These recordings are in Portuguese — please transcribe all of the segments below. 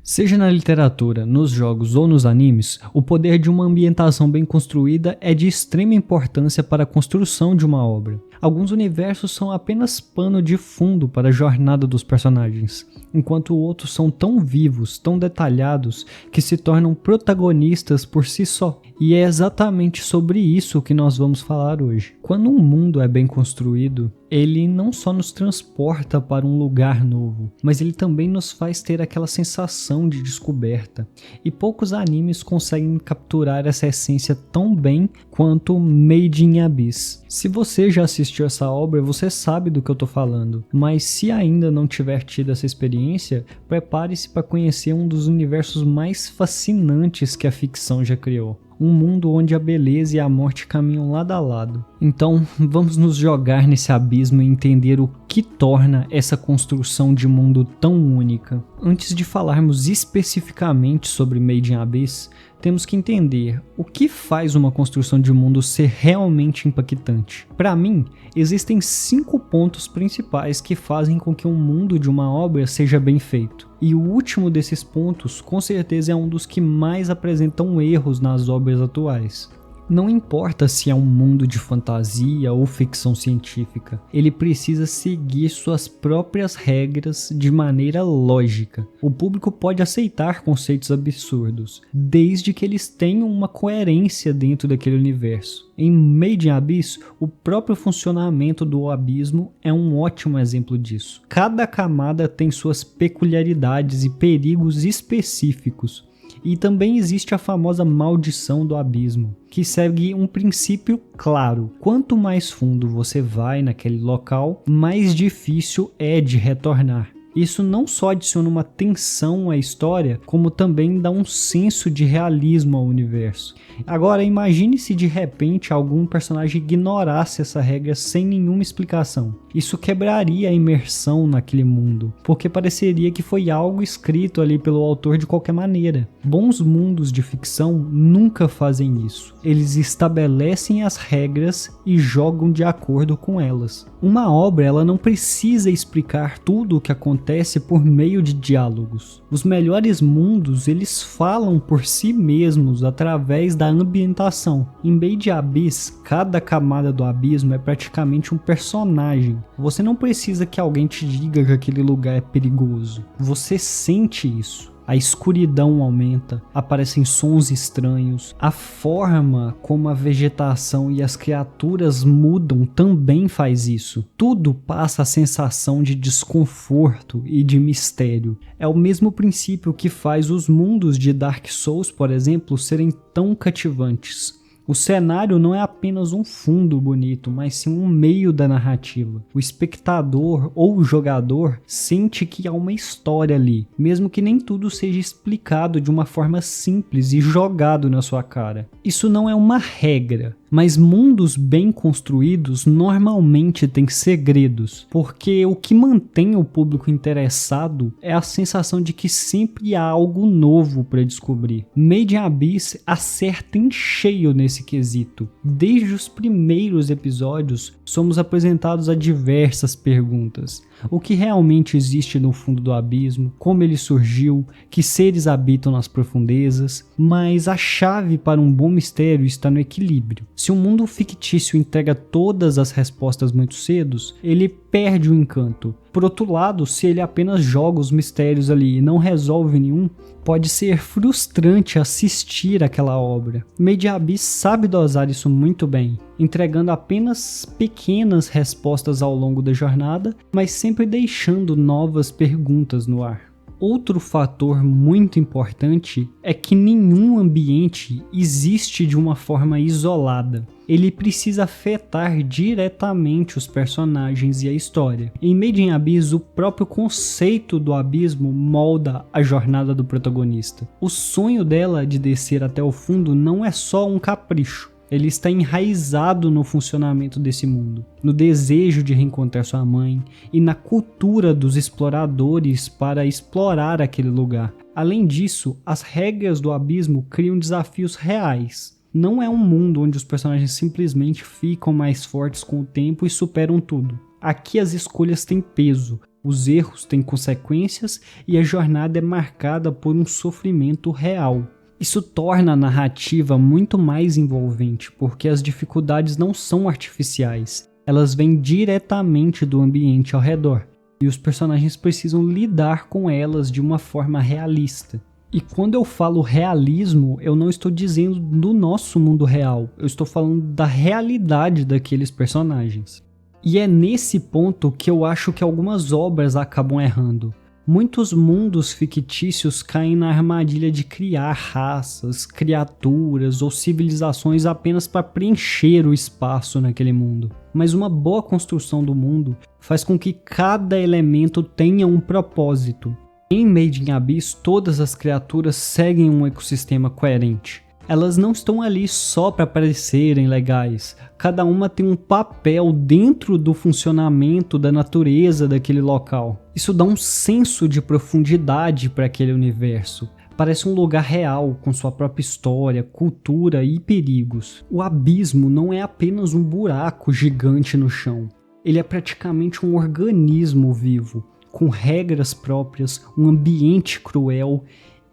Seja na literatura, nos jogos ou nos animes, o poder de uma ambientação bem construída é de extrema importância para a construção de uma obra. Alguns universos são apenas pano de fundo para a jornada dos personagens, enquanto outros são tão vivos, tão detalhados, que se tornam protagonistas por si só. E é exatamente sobre isso que nós vamos falar hoje. Quando um mundo é bem construído, ele não só nos transporta para um lugar novo, mas ele também nos faz ter aquela sensação de descoberta. E poucos animes conseguem capturar essa essência tão bem quanto Made in Abyss. Se você já assistiu essa obra, você sabe do que eu tô falando, mas se ainda não tiver tido essa experiência, prepare-se para conhecer um dos universos mais fascinantes que a ficção já criou. Um mundo onde a beleza e a morte caminham lado a lado. Então, vamos nos jogar nesse abismo e entender o que torna essa construção de mundo tão única. Antes de falarmos especificamente sobre Made in Abyss, temos que entender o que faz uma construção de mundo ser realmente impactante. Para mim, existem 5 pontos principais que fazem com que um mundo de uma obra seja bem feito. E o último desses pontos, com certeza, é um dos que mais apresentam erros nas obras atuais. Não importa se é um mundo de fantasia ou ficção científica, ele precisa seguir suas próprias regras de maneira lógica. O público pode aceitar conceitos absurdos, desde que eles tenham uma coerência dentro daquele universo. Em Made in Abyss, o próprio funcionamento do abismo é um ótimo exemplo disso. Cada camada tem suas peculiaridades e perigos específicos. E também existe a famosa maldição do abismo, que segue um princípio claro. Quanto mais fundo você vai naquele local, mais difícil é de retornar. Isso não só adiciona uma tensão à história, como também dá um senso de realismo ao universo. Agora, imagine se de repente algum personagem ignorasse essa regra sem nenhuma explicação. Isso quebraria a imersão naquele mundo, porque pareceria que foi algo escrito ali pelo autor de qualquer maneira. Bons mundos de ficção nunca fazem isso. Eles estabelecem as regras e jogam de acordo com elas. Uma obra, ela não precisa explicar tudo o que acontece por meio de diálogos. Os melhores mundos, eles falam por si mesmos através da ambientação. Em Made in Abyss, cada camada do abismo é praticamente um personagem. Você não precisa que alguém te diga que aquele lugar é perigoso. Você sente isso. A escuridão aumenta, aparecem sons estranhos, a forma como a vegetação e as criaturas mudam também faz isso. Tudo passa a sensação de desconforto e de mistério. É o mesmo princípio que faz os mundos de Dark Souls, por exemplo, serem tão cativantes. O cenário não é apenas um fundo bonito, mas sim um meio da narrativa. O espectador ou o jogador sente que há uma história ali, mesmo que nem tudo seja explicado de uma forma simples e jogado na sua cara. Isso não é uma regra, mas mundos bem construídos normalmente têm segredos, porque o que mantém o público interessado é a sensação de que sempre há algo novo para descobrir. Made in Abyss acerta em cheio nesse quesito. Desde os primeiros episódios, somos apresentados a diversas perguntas. O que realmente existe no fundo do abismo? Como ele surgiu? Que seres habitam nas profundezas? Mas a chave para um bom mistério está no equilíbrio. Se um mundo fictício entrega todas as respostas muito cedo, ele perde o encanto. Por outro lado, se ele apenas joga os mistérios ali e não resolve nenhum, pode ser frustrante assistir aquela obra. Made in Abyss sabe dosar isso muito bem, entregando apenas pequenas respostas ao longo da jornada, mas sempre deixando novas perguntas no ar. Outro fator muito importante é que nenhum ambiente existe de uma forma isolada. Ele precisa afetar diretamente os personagens e a história. Em Made in Abyss, o próprio conceito do abismo molda a jornada do protagonista. O sonho dela de descer até o fundo não é só um capricho. Ele está enraizado no funcionamento desse mundo, no desejo de reencontrar sua mãe e na cultura dos exploradores para explorar aquele lugar. Além disso, as regras do abismo criam desafios reais. Não é um mundo onde os personagens simplesmente ficam mais fortes com o tempo e superam tudo. Aqui as escolhas têm peso. Os erros têm consequências e a jornada é marcada por um sofrimento real. Isso torna a narrativa muito mais envolvente, porque as dificuldades não são artificiais, elas vêm diretamente do ambiente ao redor, e os personagens precisam lidar com elas de uma forma realista. E quando eu falo realismo, eu não estou dizendo do nosso mundo real, eu estou falando da realidade daqueles personagens. E é nesse ponto que eu acho que algumas obras acabam errando. Muitos mundos fictícios caem na armadilha de criar raças, criaturas ou civilizações apenas para preencher o espaço naquele mundo. Mas uma boa construção do mundo faz com que cada elemento tenha um propósito. Em Made in Abyss, todas as criaturas seguem um ecossistema coerente. Elas não estão ali só para parecerem legais. Cada uma tem um papel dentro do funcionamento da natureza daquele local. Isso dá um senso de profundidade para aquele universo. Parece um lugar real, com sua própria história, cultura e perigos. O abismo não é apenas um buraco gigante no chão. Ele é praticamente um organismo vivo, com regras próprias, um ambiente cruel,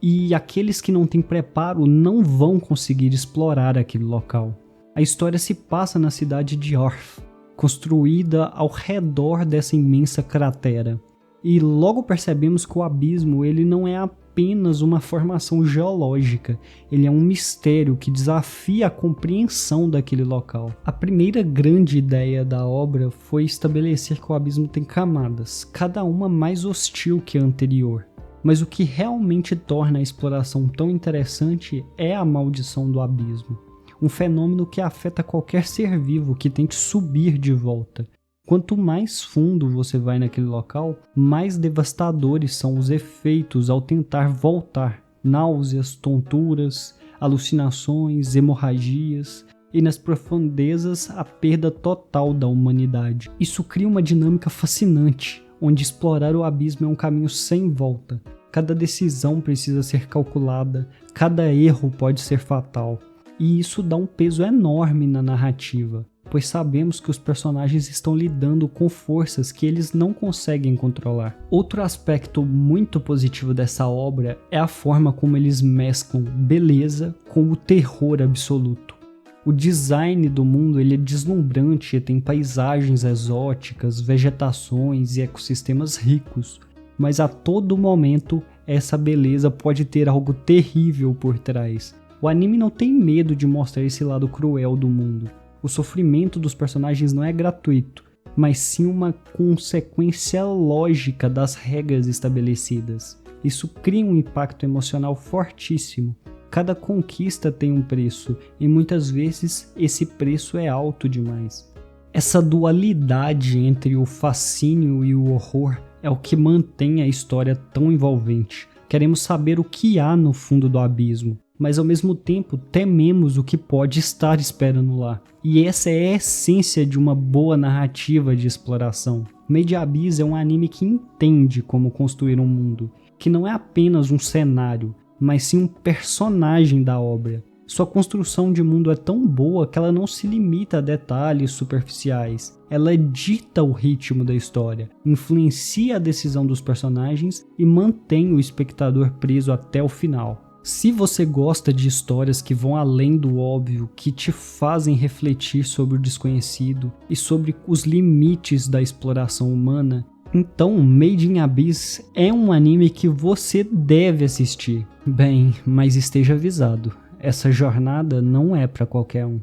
e aqueles que não têm preparo não vão conseguir explorar aquele local. A história se passa na cidade de Orth, construída ao redor dessa imensa cratera. E logo percebemos que o abismo ele não é apenas uma formação geológica, ele é um mistério que desafia a compreensão daquele local. A primeira grande ideia da obra foi estabelecer que o abismo tem camadas, cada uma mais hostil que a anterior. Mas o que realmente torna a exploração tão interessante é a maldição do abismo, um fenômeno que afeta qualquer ser vivo que tente subir de volta. Quanto mais fundo você vai naquele local, mais devastadores são os efeitos ao tentar voltar. Náuseas, tonturas, alucinações, hemorragias e nas profundezas a perda total da humanidade. Isso cria uma dinâmica fascinante, onde explorar o abismo é um caminho sem volta. Cada decisão precisa ser calculada, cada erro pode ser fatal. E isso dá um peso enorme na narrativa, pois sabemos que os personagens estão lidando com forças que eles não conseguem controlar. Outro aspecto muito positivo dessa obra é a forma como eles mesclam beleza com o terror absoluto. O design do mundo ele é deslumbrante, tem paisagens exóticas, vegetações e ecossistemas ricos, mas a todo momento essa beleza pode ter algo terrível por trás. O anime não tem medo de mostrar esse lado cruel do mundo. O sofrimento dos personagens não é gratuito, mas sim uma consequência lógica das regras estabelecidas. Isso cria um impacto emocional fortíssimo. Cada conquista tem um preço, e muitas vezes esse preço é alto demais. Essa dualidade entre o fascínio e o horror é o que mantém a história tão envolvente. Queremos saber o que há no fundo do abismo, mas ao mesmo tempo tememos o que pode estar esperando lá. E essa é a essência de uma boa narrativa de exploração. Made in Abyss é um anime que entende como construir um mundo, que não é apenas um cenário, mas sim um personagem da obra. Sua construção de mundo é tão boa que ela não se limita a detalhes superficiais. Ela dita o ritmo da história, influencia a decisão dos personagens e mantém o espectador preso até o final. Se você gosta de histórias que vão além do óbvio, que te fazem refletir sobre o desconhecido e sobre os limites da exploração humana, então Made in Abyss é um anime que você deve assistir. Bem, mas esteja avisado, essa jornada não é para qualquer um.